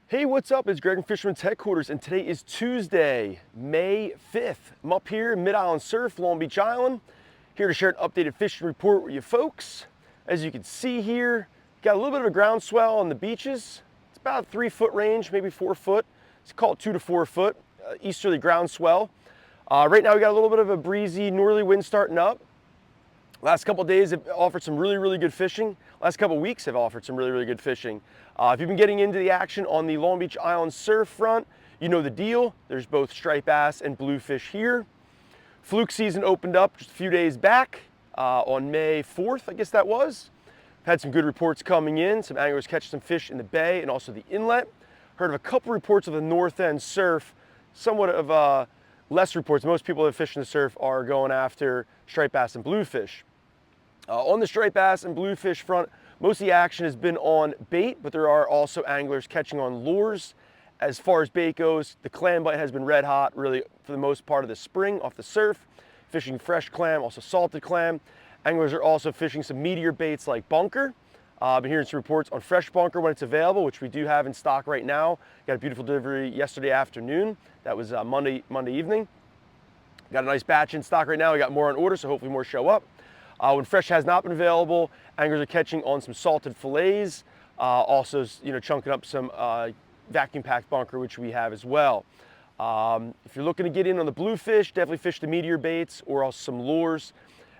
Hey, what's up? It's Greg from Fisherman's Headquarters, and today is Tuesday, May 5th. I'm up here in Mid-Island Surf, Long Beach Island, here to share an updated fishing report with you folks. As you can see here, got a little bit of a ground swell on the beaches. It's about a 3-foot range, maybe 4 foot. It's called 2 to 4 foot, easterly ground swell. Right now we got a little bit of a breezy northerly wind starting up. Last couple of days have offered some really good fishing. Last couple of weeks have offered some really good fishing. If you've been getting into the action on the Long Beach Island surf front, you know the deal. There's both striped bass and bluefish here. Fluke season opened up just a few days back on May 4th, I guess that was. Had some good reports coming in. Some anglers catch some fish in the bay and also the inlet. Heard of a couple reports of the north end surf, somewhat of less reports. Most people that fish in the surf are going after striped bass and bluefish. On the striped bass and bluefish front, most of the action has been on bait, but there are also anglers catching on lures. As far as bait goes, the clam bite has been red hot really for the most part of the spring off the surf. Fishing fresh clam, also salted clam. Anglers are also fishing some meatier baits like bunker. I've been hearing some reports on fresh bunker when it's available, which we do have in stock right now. Got a beautiful delivery yesterday afternoon. That was Monday evening. Got a nice batch in stock right now. We got more on order, so hopefully more show up. When fresh has not been available, anglers are catching on some salted fillets, also chunking up some vacuum packed bunker, which we have as well. If you're looking to get in on the bluefish, definitely fish the meatier baits or also some lures.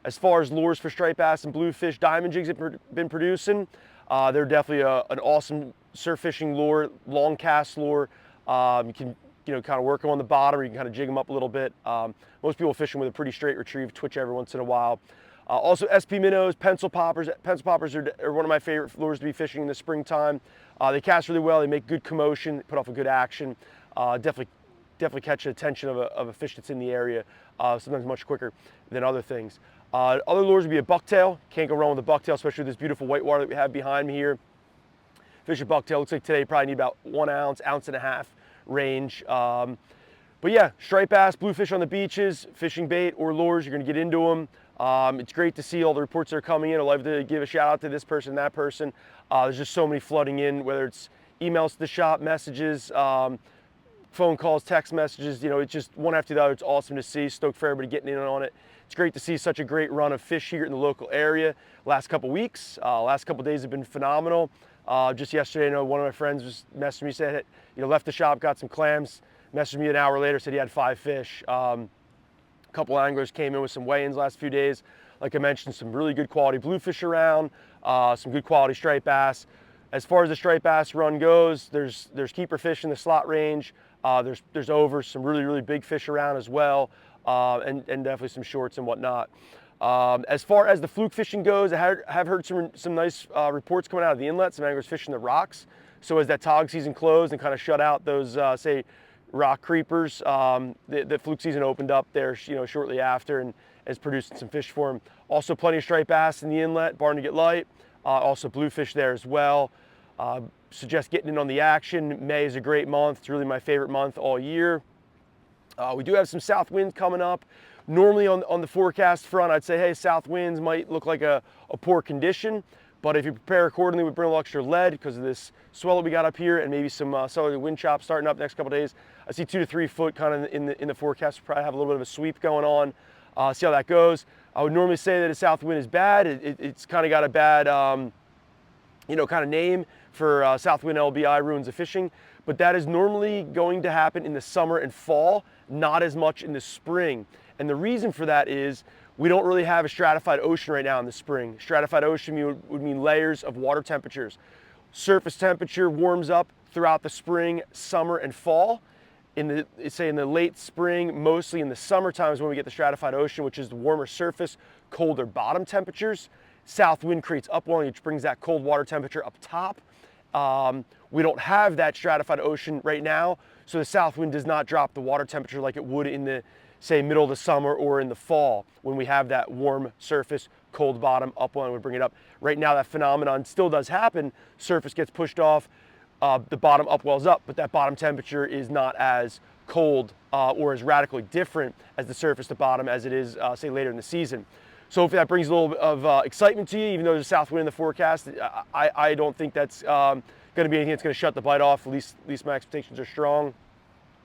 As far as lures for striped bass and bluefish, diamond jigs have been producing. They're definitely an awesome surf fishing lure, long cast lure. You can kind of work them on the bottom, or you can kind of jig them up a little bit. Most people fish them with a pretty straight retrieve, twitch every once in a while. Also SP minnows, pencil poppers. Pencil poppers are one of my favorite lures to be fishing in the springtime. They cast really well, they make good commotion, put off a good action. Definitely catch the attention of a fish that's in the area, sometimes much quicker than other things. Other lures would be a bucktail. Can't go wrong with a bucktail, especially with this beautiful whitewater that we have behind me here. Fish a bucktail, looks like today you probably need about 1 ounce, ounce and a half range. But yeah, striped bass, bluefish on the beaches, fishing bait or lures, you're gonna get into them. It's great to see all the reports that are coming in. I'd love to give a shout out to this person, that person. There's just so many flooding in, whether it's emails to the shop, messages, phone calls, text messages, it's just one after the other. It's awesome to see. Stoked for everybody getting in on it. It's great to see such a great run of fish here in the local area. Last couple weeks, last couple days have been phenomenal. Just yesterday, I know one of my friends was messaging me, said, left the shop, got some clams, messaged me an hour later, said he had 5 fish. A couple anglers came in with some weigh-ins last few days. Like I mentioned, some really good quality bluefish around, some good quality striped bass. As far as the striped bass run goes, there's keeper fish in the slot range. There's over some really big fish around as well, and definitely some shorts and whatnot. As far as the fluke fishing goes, I have heard some nice reports coming out of the inlet, some anglers fishing the rocks. So as that tog season closed and kind of shut out those, say, rock creepers, the fluke season opened up there, shortly after, and is producing some fish for them. Also plenty of striped bass in the inlet, barn to get light. Also bluefish there as well. Suggest getting in on the action. May is a great month. It's really my favorite month all year. We do have some south winds coming up. Normally on the forecast front, I'd say, hey, south winds might look like a poor condition, but if you prepare accordingly, we bring a little extra lead because of this swell that we got up here and maybe some southerly wind chops starting up next couple days. I see 2 to 3 foot kind of in the forecast. We'll probably have a little bit of a sweep going on. See how that goes. I would normally say that a south wind is bad. It's kind of got a bad, kind of name for south wind LBI ruins the fishing, but that is normally going to happen in the summer and fall, not as much in the spring. And the reason for that is we don't really have a stratified ocean right now in the spring. Stratified ocean would mean layers of water temperatures. Surface temperature warms up throughout the spring, summer, and fall. In the late spring, mostly in the summertime is when we get the stratified ocean, which is the warmer surface, colder bottom temperatures. South wind creates upwelling, which brings that cold water temperature up top. We don't have that stratified ocean right now, so the south wind does not drop the water temperature like it would in the, say, middle of the summer or in the fall when we have that warm surface, cold bottom, upwelling would bring it up. Right now that phenomenon still does happen. Surface gets pushed off, the bottom upwells up, but that bottom temperature is not as cold or as radically different as the surface to bottom as it is, say, later in the season. So hopefully that brings a little bit of excitement to you, even though there's a south wind in the forecast. I don't think that's going to be anything that's going to shut the bite off. At least my expectations are strong.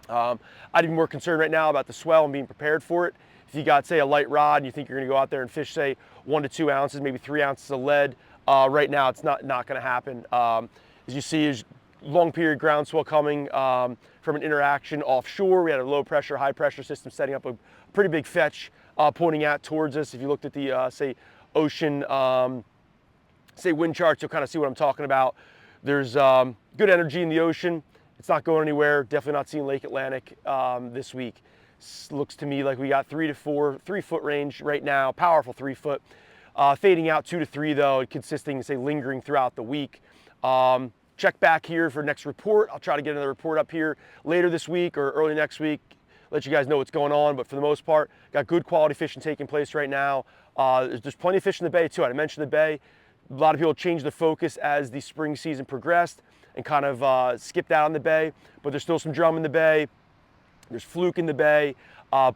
I'd be more concerned right now about the swell and being prepared for it. If you got, say, a light rod and you think you're going to go out there and fish, say, 1 to 2 ounces, maybe 3 ounces of lead, right now it's not going to happen. As you see, there's long period ground swell coming from an interaction offshore. We had a low pressure, high pressure system setting up a pretty big fetch pointing out towards us. If you looked at the, say, ocean, say, wind charts, you'll kind of see what I'm talking about. There's good energy in the ocean. It's not going anywhere. Definitely not seeing Lake Atlantic this week. Looks to me like we got 3 to 4, 3 foot range right now, powerful 3 foot. Fading out 2 to 3 though, consisting, say, lingering throughout the week. Check back here for next report. I'll try to get another report up here later this week or early next week. Let you guys know what's going on, but for the most part, got good quality fishing taking place right now. There's plenty of fish in the bay too. I mentioned the bay. A lot of people changed the focus as the spring season progressed and kind of skipped out on the bay, but there's still some drum in the bay. There's fluke in the bay,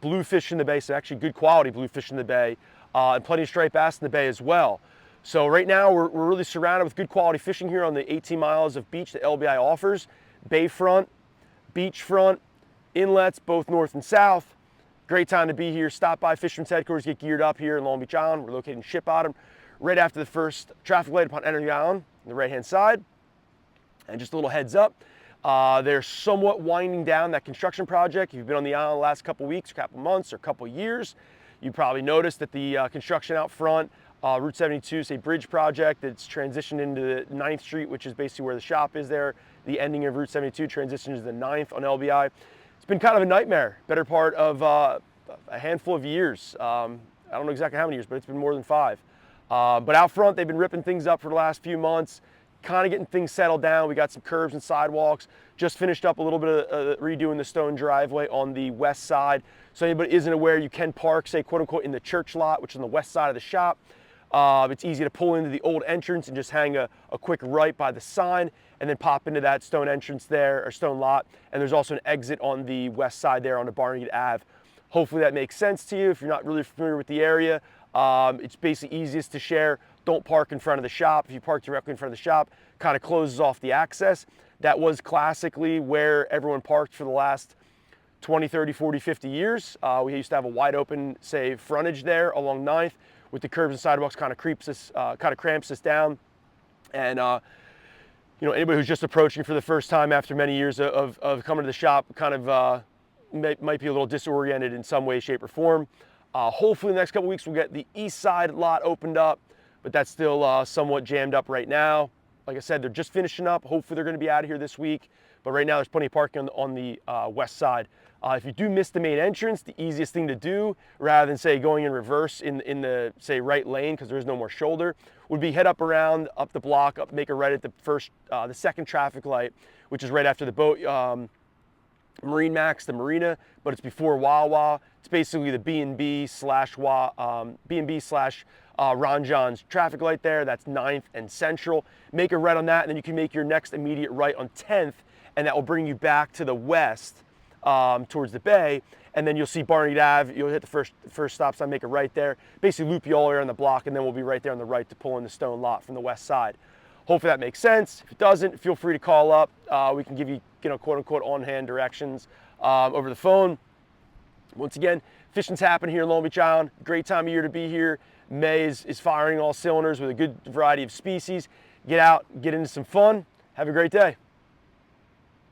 bluefish in the bay, so actually good quality bluefish in the bay, and plenty of striped bass in the bay as well. So right now we're really surrounded with good quality fishing here on the 18 miles of beach that LBI offers. Bayfront, beachfront, inlets, both north and south. Great time to be here. Stop by Fisherman's Headquarters, get geared up here in Long Beach Island. We're located in Ship Bottom, right after the first traffic light upon entering the island on the right-hand side. And just a little heads up, they're somewhat winding down that construction project. If you've been on the island the last couple weeks, or couple months, or couple years, you probably noticed that the construction out front, Route 72, say bridge project, it's transitioned into the 9th Street, which is basically where the shop is there. The ending of Route 72 transitions to the 9th on LBI. It's been kind of a nightmare, better part of a handful of years. I don't know exactly how many years, but it's been more than 5. But out front, they've been ripping things up for the last few months, kind of getting things settled down. We got some curbs and sidewalks, just finished up a little bit of redoing the stone driveway on the west side. So anybody isn't aware, you can park, say, quote unquote, in the church lot, which is on the west side of the shop. It's easy to pull into the old entrance and just hang a quick right by the sign and then pop into that stone entrance there, or stone lot. And there's also an exit on the west side there on the Barnegat Ave. Hopefully that makes sense to you if you're not really familiar with the area. It's basically easiest to share. Don't park in front of the shop. If you park directly in front of the shop, kind of closes off the access. That was classically where everyone parked for the last 20, 30, 40, 50 years. We used to have a wide open, say, frontage there along 9th with the curbs and sidewalks kind of cramps us down. And you know, anybody who's just approaching for the first time after many years of coming to the shop kind of might be a little disoriented in some way, shape, or form. Hopefully in the next couple weeks we'll get the east side lot opened up, but that's still somewhat jammed up right now. Like I said, they're just finishing up. Hopefully they're going to be out of here this week, but right now there's plenty of parking on the west side. If you do miss the main entrance, the easiest thing to do, rather than say going in reverse in the, say, right lane because there is no more shoulder, would be head up around, up the block, make a right at the second traffic light, which is right after the boat, Marine Max, the marina, but it's before Wawa. It's basically the B&B slash Ron John's traffic light there. That's 9th and Central. Make a right on that, and then you can make your next immediate right on 10th, and that will bring you back to the west towards the bay, and then you'll see Barnegat Ave. You'll hit the first stop sign, make a right there, basically loop you all around the block, and then we'll be right there on the right to pull in the stone lot from the west side. Hopefully that makes sense. If it doesn't, feel free to call up. We can give you, quote unquote, on-hand directions over the phone. Once again, fishing's happening here in Long Beach Island. Great time of year to be here. May is firing all cylinders with a good variety of species. Get out, get into some fun. Have a great day.